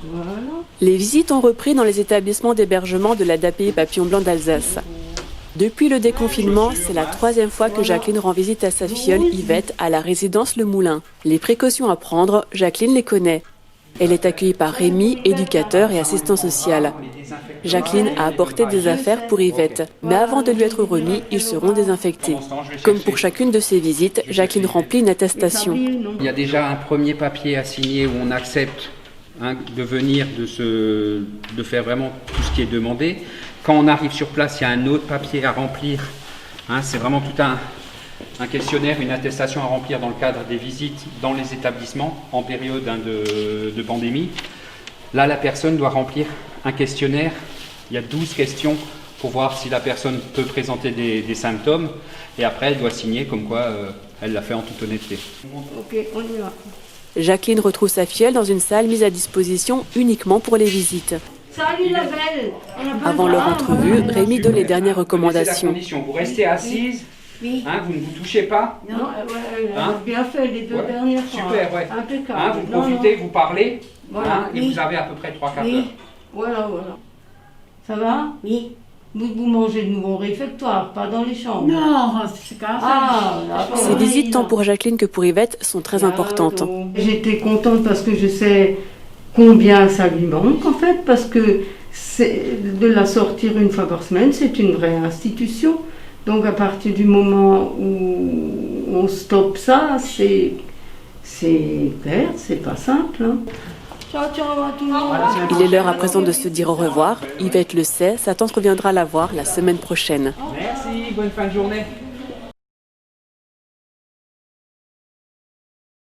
Voilà. Les visites ont repris dans les établissements d'hébergement de la DAPI Papillon Blanc d'Alsace. Depuis le déconfinement, c'est la 3e fois que Jacqueline rend visite à sa filleule Yvette à la résidence Le Moulin. Les précautions à prendre, Jacqueline les connaît. Elle est accueillie par Rémi, éducateur et assistant social. Jacqueline a apporté des affaires pour Yvette, mais avant de lui être remis, ils seront désinfectés. Comme pour chacune de ses visites, Jacqueline remplit une attestation. Il y a déjà un premier papier à signer où on accepte de venir, de faire vraiment tout ce qui est demandé. Quand on arrive sur place, il y a un autre papier à remplir. C'est vraiment tout un questionnaire, une attestation à remplir dans le cadre des visites dans les établissements en période de pandémie. Là, la personne doit remplir un questionnaire. Il y a 12 questions pour voir si la personne peut présenter des symptômes. Et après, elle doit signer comme quoi elle l'a fait en toute honnêteté. Ok, on y va. Jacqueline retrouve sa filleule dans une salle mise à disposition uniquement pour les visites. Salut la belle. Avant leur entrevue, Rémi donne les dernières recommandations. Vous restez assise, Oui. vous ne vous touchez pas. Non, elle a bien fait les deux dernières fois. Super, ouais. Impeccable. Vous profitez, vous parlez, Voilà. et vous avez à peu près 3 quarts d'heure. Voilà. Ça va? Oui. Vous mangez de nouveau au réfectoire, pas dans les chambres. Non, c'est comme ça. Ces visites, tant pour Jacqueline que pour Yvette, sont très importantes. J'étais contente parce que je sais combien ça lui manque en fait, parce que de la sortir une fois par semaine, c'est une vraie institution. Donc à partir du moment où on stoppe ça, c'est clair, c'est pas simple. Ciao, à tout le monde. Il est l'heure à présent de se dire au revoir. Yvette le sait, sa tante reviendra la voir la semaine prochaine. Merci, bonne fin de journée.